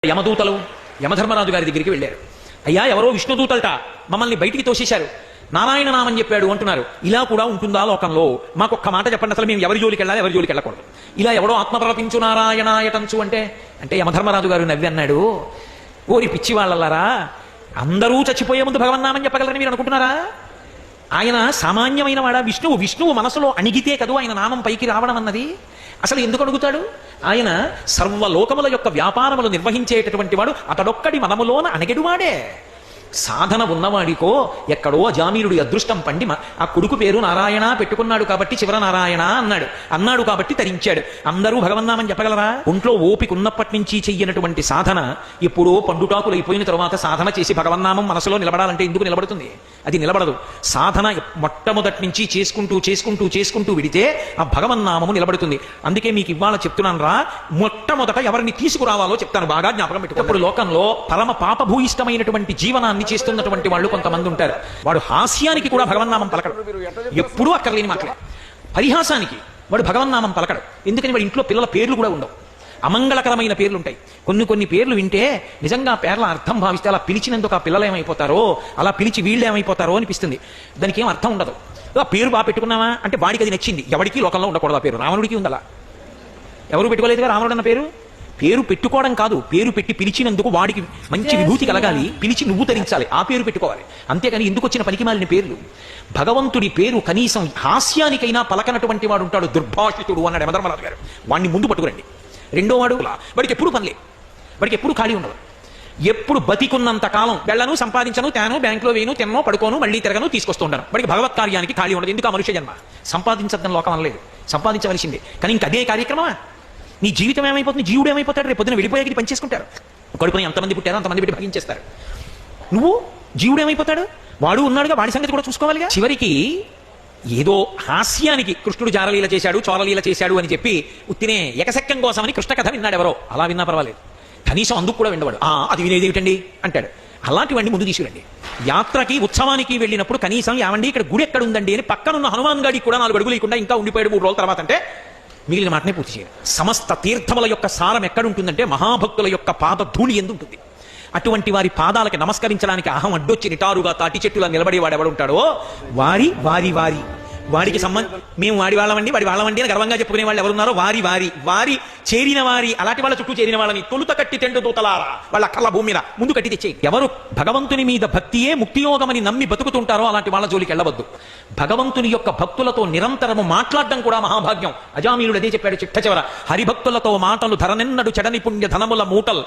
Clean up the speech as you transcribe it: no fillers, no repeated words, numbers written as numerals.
యమదూతలు యమధర్మరాజు గారి దగ్గరికి వెళ్ళారు. అయ్యా, ఎవరో విష్ణుదూతలట మమ్మల్ని బయటికి తోసేశారు, నారాయణ నామని చెప్పాడు అంటున్నారు. ఇలా కూడా ఉంటుందా లోకంలో? మాకొక్క మాట చెప్పండి, అసలు మేము ఎవరి జోలికి వెళ్ళాలి, ఎవరి జోలికి వెళ్ళకూడదు? ఇలా ఎవడో ఆత్మప్రలపించు నారాయణాయటంచు అంటే అంటే యమధర్మరాజు గారు నవ్వి అన్నాడు, ఓరి పిచ్చి వాళ్ళలారా, అందరూ చచ్చిపోయే ముందు భగవన్నామని చెప్పగలరని మీరు అనుకుంటున్నారా? ఆయన సామాన్యమైన వాడా? విష్ణువు మనసులో అణిగితే కదూ ఆయన నామం పైకి రావడం అన్నది. అసలు ఎందుకు అడుగుతాడు? ఆయన సర్వలోకముల యొక్క వ్యాపారములు నిర్వహించేటటువంటి వాడు, అతడొక్కడి మనములోన అణగెడువాడే. సాధన ఉన్నవాడికో ఎక్కడో అజామీనుడి అదృష్టం పండి ఆ కొడుకు పేరు నారాయణ పెట్టుకున్నాడు కాబట్టి చివర నారాయణ అన్నాడు కాబట్టి తరించాడు. అందరూ భగవన్నామని చెప్పగలరా? ఒంట్లో ఓపిక ఉన్నప్పటి నుంచి చెయ్యనటువంటి సాధన ఎప్పుడో పండుటాకులు అయిపోయిన తర్వాత సాధన చేసి భగవన్నామం మనసులో నిలబడాలంటే ఎందుకు నిలబడుతుంది? అది నిలబడదు. సాధన మొట్టమొదటి నుంచి చేసుకుంటూ విడితే ఆ భగవన్నామము నిలబడుతుంది. అందుకే మీకు ఇవాళ చెప్తున్నాను రా, మొట్టమొదట ఎవరిని తీసుకురావాలో చెప్తాను, బాగా జ్ఞాపకం పెట్టుకో. ఇప్పుడు లోకంలో పరమ పాపభూయిష్టమైనటువంటి జీవనాన్ని చేస్తున్నటువంటి వాళ్ళు కొంతమంది ఉంటారు. వాడు హాస్యానికి కూడా భగవన్నామం పలకడు, ఎప్పుడూ అక్కర్లేని మాటలే. పరిహాసానికి వాడు భగవన్నామం పలకడు. ఎందుకని వాడి ఇంట్లో పిల్లల పేర్లు కూడా ఉండవు, అమంగళకరమైన పేర్లు ఉంటాయి. కొన్ని పేర్లు వింటే నిజంగా పేర్ల అర్థం భావిస్తే అలా పిలిచినందుకు ఆ పిల్లలు ఏమైపోతారో, అలా పిలిచి వీళ్ళు ఏమైపోతారో అనిపిస్తుంది. దానికి ఏం అర్థం ఉండదు. ఆ పేరు బాగా పెట్టుకున్నావా అంటే వాడికి అది నచ్చింది. ఎవరికి లోకంలో ఉండకూడదు ఆ పేరు. రావణుడికి ఉందలా, ఎవరు పెట్టుకోలేదుగా రావణుడు అన్న పేరు. పేరు పెట్టుకోవడం కాదు, పేరు పెట్టి పిలిచినందుకు వాడికి మంచి విభూతి కలగాలి, పిలిచి నువ్వు తరించాలి, ఆ పేరు పెట్టుకోవాలి. అంతేకాని ఎందుకు వచ్చిన పనికి మాలిన పేర్లు? భగవంతుడి పేరు కనీసం హాస్యానికైనా పలకనటువంటి వాడు ఉంటాడు, దుర్భాషితుడు అన్నాడు యమధర్మరాజు గారు. వాడిని ముందు పట్టుకురండి. రెండో వాడు వాడికి ఎప్పుడు పనిలే, వాడికి ఎప్పుడు ఖాళీ ఉండదు. ఎప్పుడు బతికున్నంత కాలం వెళ్ళను, సంపాదించను, తేను, బ్యాంకులో వేయను, తిన్నో, పడుకోను, మళ్ళీ తిరగను, తీసుకొస్తుంటాను. వాడికి భగవత్ కార్యానికి ఖాళీ ఉండదు. ఎందుకు? ఆ మనుష్య జన్మ. సంపాదించద్దని లోకం అనలేదు, సంపాదించవలసిందే. కానీ ఇంక అదే కార్యక్రమమా? నీ జీవితం ఏమైపోతుంది? జీవుడు ఏమైపోతాడు? రేపు పొద్దున వెళ్ళిపోయాక పని చేసుకుంటారు. కడుపుని ఎంతమంది పుట్టారో అంతమంది పెట్టి భగించేస్తారు. నువ్వు జీవుడు ఏమైపోతాడు? వాడు ఉన్నాడుగా, వాడి సంగతి కూడా చూసుకోవాలిగా. చివరికి ఏదో హాస్యానికి కృష్ణుడు జారలీల చేశాడు, చోరలీల చేశాడు అని చెప్పి ఉత్తినే ఎకసెక్కం కోసమని కృష్ణ కథ విన్నాడు ఎవరో. అలా విన్నా పర్వాలేదు, కనీసం అందుకు కూడా విన్నవాడు. అది వినేది ఏమిటండి అంటాడు. అలాంటివన్నీ ముందు తీసుకురండి. యాత్రకి ఉత్సవానికి వెళ్ళినప్పుడు కనీసం ఏమండి ఇక్కడ గుడి ఎక్కడ ఉందండి అని పక్కనున్న హనుమాన్ గాడికి కూడా 4 అడుగులు లేకుండా ఇంకా ఉండిపోయాడు 3 రోజుల తర్వాత అంటే మిగిలిన మాటనే పూర్తి చేయాలి. సమస్త తీర్థముల యొక్క సారం ఎక్కడుంటుందంటే మహాభక్తుల యొక్క పాద ధూళి ఎందుంటుంది. అటువంటి వారి పాదాలకి నమస్కరించడానికి అహం అడ్డొచ్చి నిటారుగా తాటి చెట్టులా నిలబడేవాడు ఎవడుంటాడో వాడికి మేము వాడి వాళ్ళమండి అని గర్వంగా చెప్పుకునే వాళ్ళు ఎవరున్నారో వారి చేరిన వారి అలాంటి వాళ్ళ చుట్టూ చేరిన వాళ్ళని తొలుత కట్టి తెండు దూతలారా వాళ్ళ కళ్ళ భూమి మీద ముందు కట్టి తెచ్చేయి. ఎవరు భగవంతుని మీద భక్తియే ముక్తియోగమని నమ్మి బతుకుతుంటారో అలాంటి వాళ్ళ జోలికి వెళ్ళవద్దు. భగవంతుని యొక్క భక్తులతో నిరంతరము మాట్లాడడం కూడా మహాభాగ్యం. అజామీనుడు అదే చెప్పాడు చిట్ట చివర, హరిభక్తులతో మాటలు ధరనెన్నడు చెడని పుణ్య ధనముల మూటల్